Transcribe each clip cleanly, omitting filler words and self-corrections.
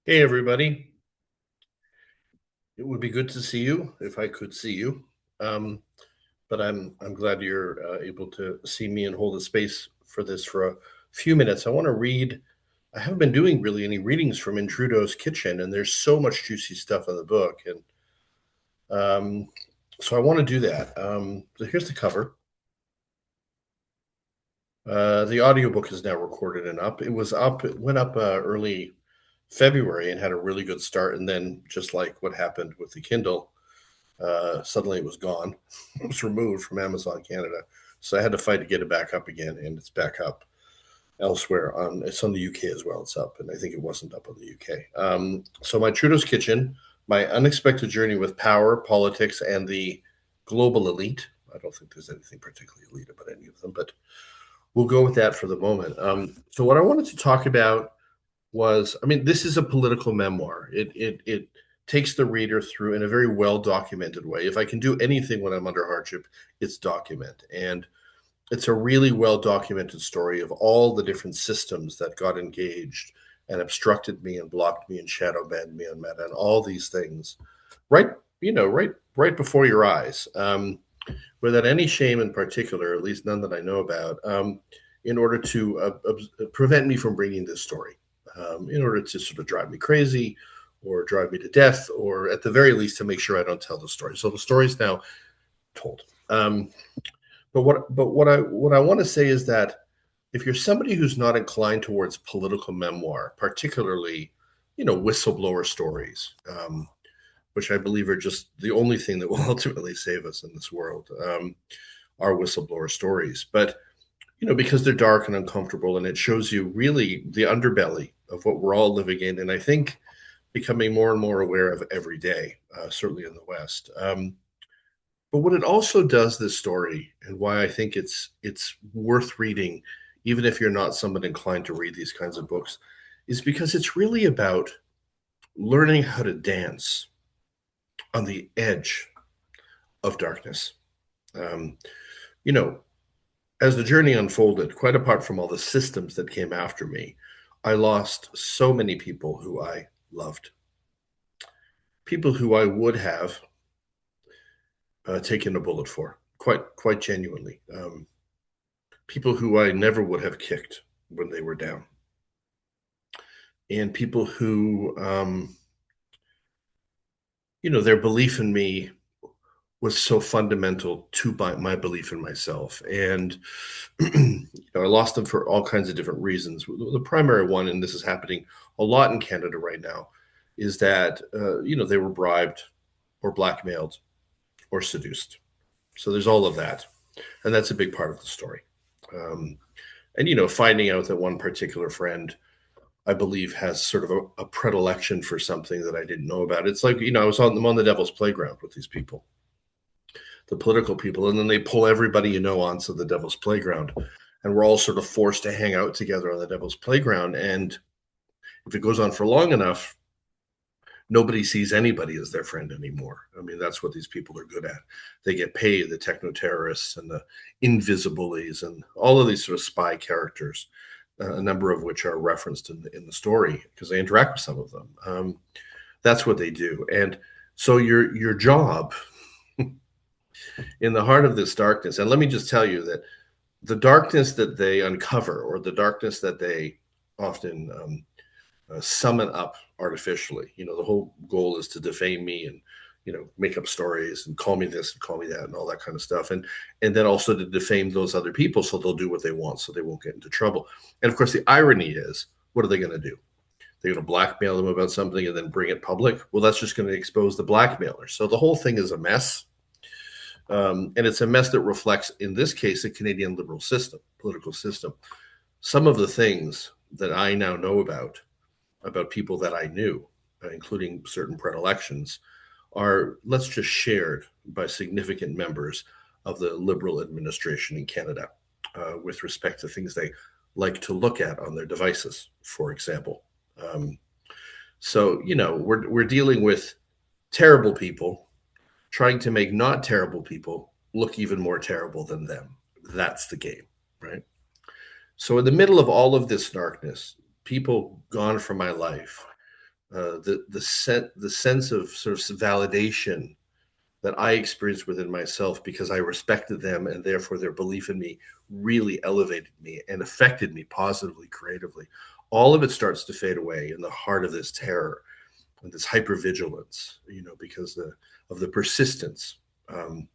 Hey everybody. It would be good to see you if I could see you. Um, but I'm glad you're able to see me and hold a space for this for a few minutes. I want to read. I haven't been doing really any readings from In Trudeau's Kitchen, and there's so much juicy stuff in the book, and so I want to do that. So here's the cover. The audiobook is now recorded and up. It was up. It went up early February and had a really good start, and then just like what happened with the Kindle, suddenly it was gone. It was removed from Amazon Canada. So I had to fight to get it back up again, and it's back up elsewhere. It's on the UK as well. It's up, and I think it wasn't up on the UK. So my Trudeau's Kitchen, my unexpected journey with power, politics, and the global elite. I don't think there's anything particularly elite about any of them, but we'll go with that for the moment. So what I wanted to talk about was, I mean, this is a political memoir. It takes the reader through in a very well documented way. If I can do anything when I'm under hardship, it's document. And it's a really well documented story of all the different systems that got engaged and obstructed me and blocked me and shadow banned me on Meta and all these things, right? Right before your eyes, without any shame in particular, at least none that I know about, in order to prevent me from bringing this story, in order to sort of drive me crazy or drive me to death, or at the very least to make sure I don't tell the story. So the story's now told. But what I want to say is that if you're somebody who's not inclined towards political memoir, particularly, whistleblower stories, which I believe are just the only thing that will ultimately save us in this world, are whistleblower stories. But because they're dark and uncomfortable, and it shows you really the underbelly of what we're all living in, and I think becoming more and more aware of every day, certainly in the West. But what it also does, this story, and why I think it's worth reading, even if you're not someone inclined to read these kinds of books, is because it's really about learning how to dance on the edge of darkness. Um, you know, as the journey unfolded, quite apart from all the systems that came after me, I lost so many people who I loved, people who I would have taken a bullet for, quite genuinely, people who I never would have kicked when they were down, and people who, their belief in me was so fundamental to my belief in myself. And I lost them for all kinds of different reasons. The primary one, and this is happening a lot in Canada right now, is that they were bribed or blackmailed or seduced. So there's all of that, and that's a big part of the story. Um, and finding out that one particular friend, I believe, has sort of a predilection for something that I didn't know about. It's like, I'm on the devil's playground with these people, the political people, and then they pull everybody onto the devil's playground, and we're all sort of forced to hang out together on the devil's playground. And if it goes on for long enough, nobody sees anybody as their friend anymore. I mean, that's what these people are good at. They get paid, the techno terrorists and the invisibilities and all of these sort of spy characters, a number of which are referenced in the story because they interact with some of them. That's what they do. And so your job in the heart of this darkness, and let me just tell you that the darkness that they uncover, or the darkness that they often summon up artificially. The whole goal is to defame me and make up stories and call me this and call me that and all that kind of stuff, and then also to defame those other people so they'll do what they want so they won't get into trouble. And of course, the irony is, what are they going to do? They're going to blackmail them about something and then bring it public. Well, that's just going to expose the blackmailer. So the whole thing is a mess. And it's a mess that reflects, in this case, the Canadian liberal system, political system. Some of the things that I now know about people that I knew, including certain predilections, are, let's just, shared by significant members of the Liberal administration in Canada with respect to things they like to look at on their devices, for example. Um, we're dealing with terrible people trying to make not terrible people look even more terrible than them. That's the game, right? So, in the middle of all of this darkness, people gone from my life, The sense of sort of validation that I experienced within myself because I respected them and therefore their belief in me really elevated me and affected me positively, creatively. All of it starts to fade away in the heart of this terror and this hypervigilance, because of the persistence um,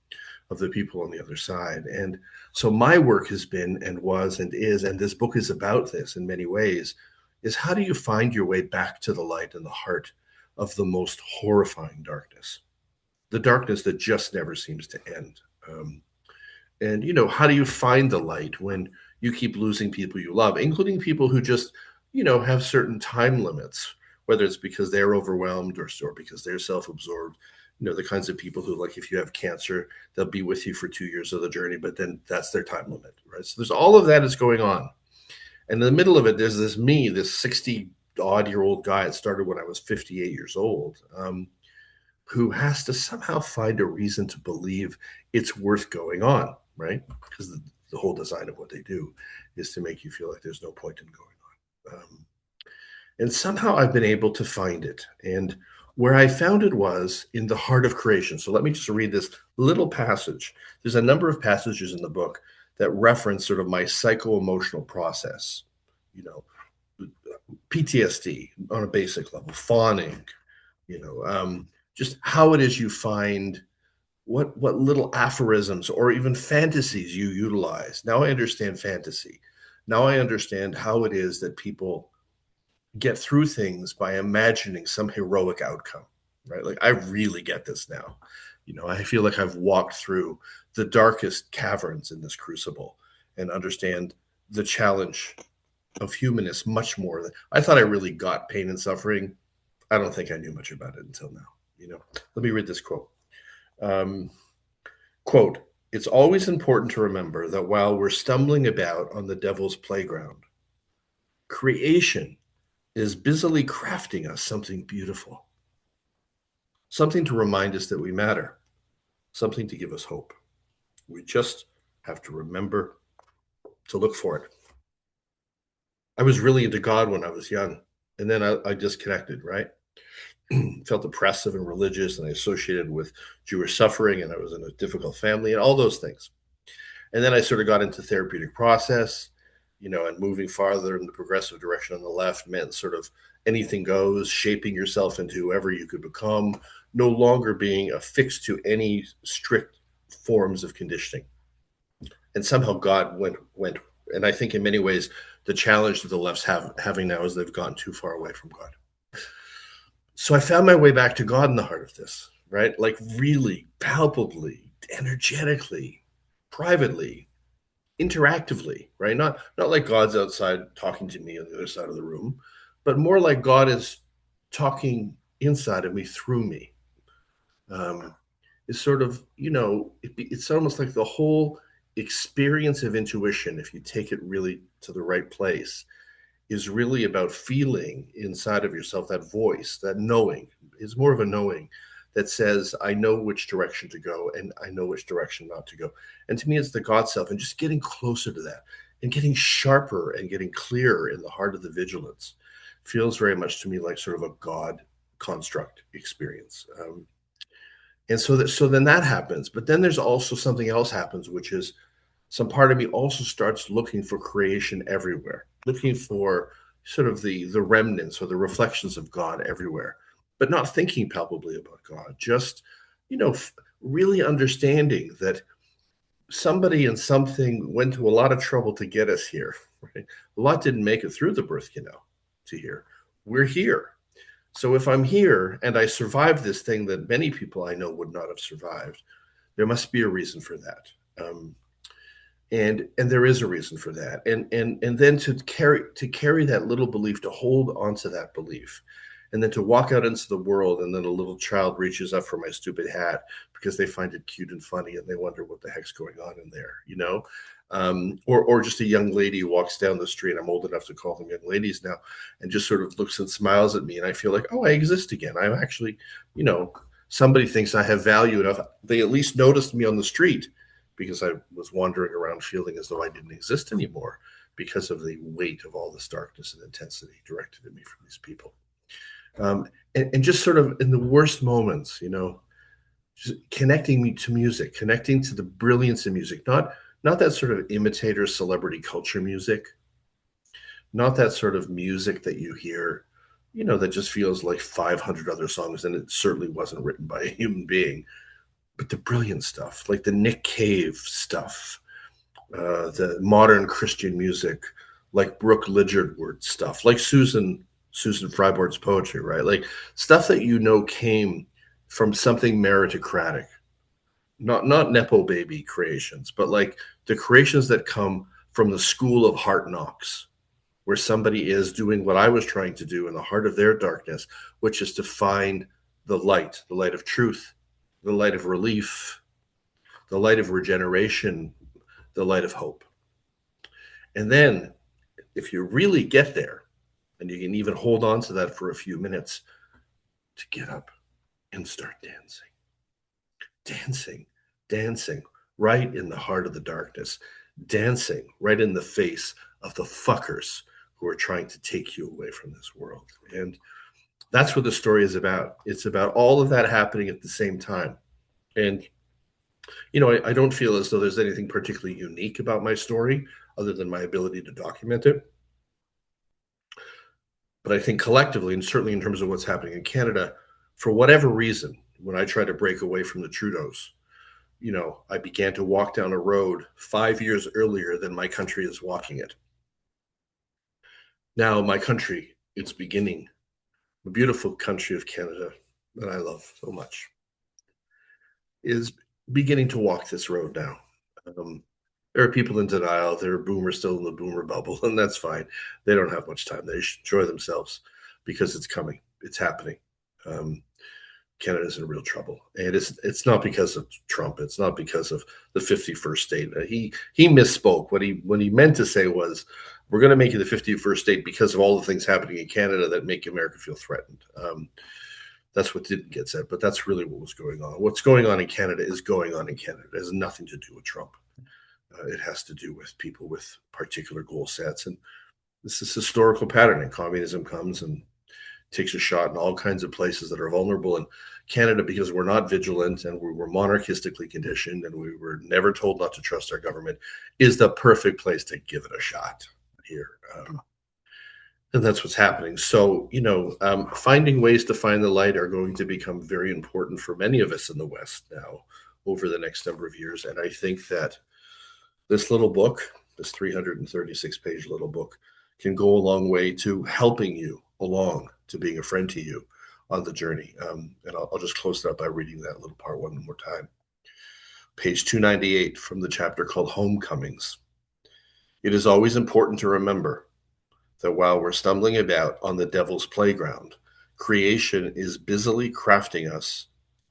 of the people on the other side. And so my work has been and was and is, and this book is about this in many ways, is how do you find your way back to the light in the heart of the most horrifying darkness? The darkness that just never seems to end. And how do you find the light when you keep losing people you love, including people who just, have certain time limits, whether it's because they're overwhelmed or because they're self-absorbed. The kinds of people who, like, if you have cancer, they'll be with you for 2 years of the journey, but then that's their time limit, right? So there's all of that is going on. And in the middle of it, there's this 60 odd year old guy. It started when I was 58 years old. Who has to somehow find a reason to believe it's worth going on, right? Because the whole design of what they do is to make you feel like there's no point in going on. And somehow I've been able to find it. And where I found it was in the heart of creation. So let me just read this little passage. There's a number of passages in the book that reference sort of my psycho-emotional process, you know, PTSD on a basic level, fawning, you know, just how it is you find what little aphorisms or even fantasies you utilize. Now I understand fantasy. Now I understand how it is that people get through things by imagining some heroic outcome, right? Like I really get this now. I feel like I've walked through the darkest caverns in this crucible and understand the challenge of humanness much more than I thought. I really got pain and suffering. I don't think I knew much about it until now. Let me read this quote. Um, Quote, it's always important to remember that while we're stumbling about on the devil's playground, creation is busily crafting us something beautiful, something to remind us that we matter, something to give us hope. We just have to remember to look for it. I was really into God when I was young, and then I disconnected, right? Felt oppressive and religious, and I associated with Jewish suffering, and I was in a difficult family, and all those things. And then I sort of got into therapeutic process, and moving farther in the progressive direction on the left meant sort of anything goes, shaping yourself into whoever you could become, no longer being affixed to any strict forms of conditioning. And somehow God went, and I think in many ways the challenge that the left's having now is they've gone too far away from God. So I found my way back to God in the heart of this, right? Like really palpably, energetically, privately, interactively, right? Not like God's outside talking to me on the other side of the room, but more like God is talking inside of me through me. Um, it's sort of, it's almost like the whole experience of intuition, if you take it really to the right place, is really about feeling inside of yourself that voice, that knowing. Is more of a knowing that says, I know which direction to go and I know which direction not to go. And to me, it's the God self and just getting closer to that and getting sharper and getting clearer in the heart of the vigilance feels very much to me like sort of a God construct experience. And so then that happens. But then there's also something else happens, which is some part of me also starts looking for creation everywhere, looking for sort of the remnants or the reflections of God everywhere, but not thinking palpably about God, just, really understanding that somebody and something went to a lot of trouble to get us here. Right? A lot didn't make it through the birth canal to here. We're here. So if I'm here and I survived this thing that many people I know would not have survived, there must be a reason for that. And there is a reason for that, and then to carry that little belief, to hold onto that belief, and then to walk out into the world, and then a little child reaches up for my stupid hat because they find it cute and funny and they wonder what the heck's going on in there, or just a young lady who walks down the street. I'm old enough to call them young ladies now, and just sort of looks and smiles at me, and I feel like, oh, I exist again. I'm actually, somebody thinks I have value enough. They at least noticed me on the street because I was wandering around feeling as though I didn't exist anymore because of the weight of all this darkness and intensity directed at me from these people. And just sort of in the worst moments, just connecting me to music, connecting to the brilliance in music, not that sort of imitator celebrity culture music, not that sort of music that you hear, that just feels like 500 other songs, and it certainly wasn't written by a human being, but the brilliant stuff, like the Nick Cave stuff, the modern Christian music, like Brooke Liggard stuff, like Susan Freiberg's poetry, right? Like stuff that came from something meritocratic, not nepo baby creations, but like the creations that come from the school of Hard Knocks, where somebody is doing what I was trying to do in the heart of their darkness, which is to find the light of truth, the light of relief, the light of regeneration, the light of hope. And then, if you really get there, and you can even hold on to that for a few minutes, to get up and start dancing, dancing, dancing right in the heart of the darkness, dancing right in the face of the fuckers who are trying to take you away from this world. And that's what the story is about. It's about all of that happening at the same time. And, I don't feel as though there's anything particularly unique about my story other than my ability to document it. But I think collectively, and certainly in terms of what's happening in Canada, for whatever reason, when I try to break away from the Trudeaus, I began to walk down a road 5 years earlier than my country is walking it. Now, my country, it's beginning, the beautiful country of Canada that I love so much, is beginning to walk this road now. Um, there are people in denial. There are boomers still in the boomer bubble, and that's fine. They don't have much time. They should enjoy themselves because it's coming. It's happening. Um, Canada's in real trouble, and it's not because of Trump. It's not because of the 51st state. He misspoke. What he meant to say was, we're going to make it the 51st state because of all the things happening in Canada that make America feel threatened. That's what didn't get said, but that's really what was going on. What's going on in Canada is going on in Canada. It has nothing to do with Trump. It has to do with people with particular goal sets, and this is historical patterning. Communism comes and takes a shot in all kinds of places that are vulnerable. And Canada, because we're not vigilant and we were monarchistically conditioned and we were never told not to trust our government, is the perfect place to give it a shot here. And that's what's happening. So, finding ways to find the light are going to become very important for many of us in the West now over the next number of years. And I think that this little book, this 336-page little book, can go a long way to helping you along, to being a friend to you on the journey. And I'll just close it up by reading that little part one more time. Page 298 from the chapter called Homecomings. It is always important to remember that while we're stumbling about on the devil's playground, creation is busily crafting us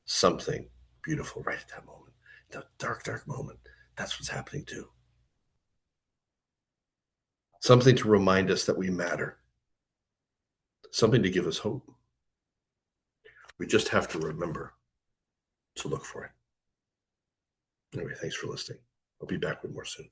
something beautiful right at that moment. That dark, dark moment. That's what's happening too. Something to remind us that we matter, something to give us hope. We just have to remember to look for it. Anyway, thanks for listening. I'll be back with more soon.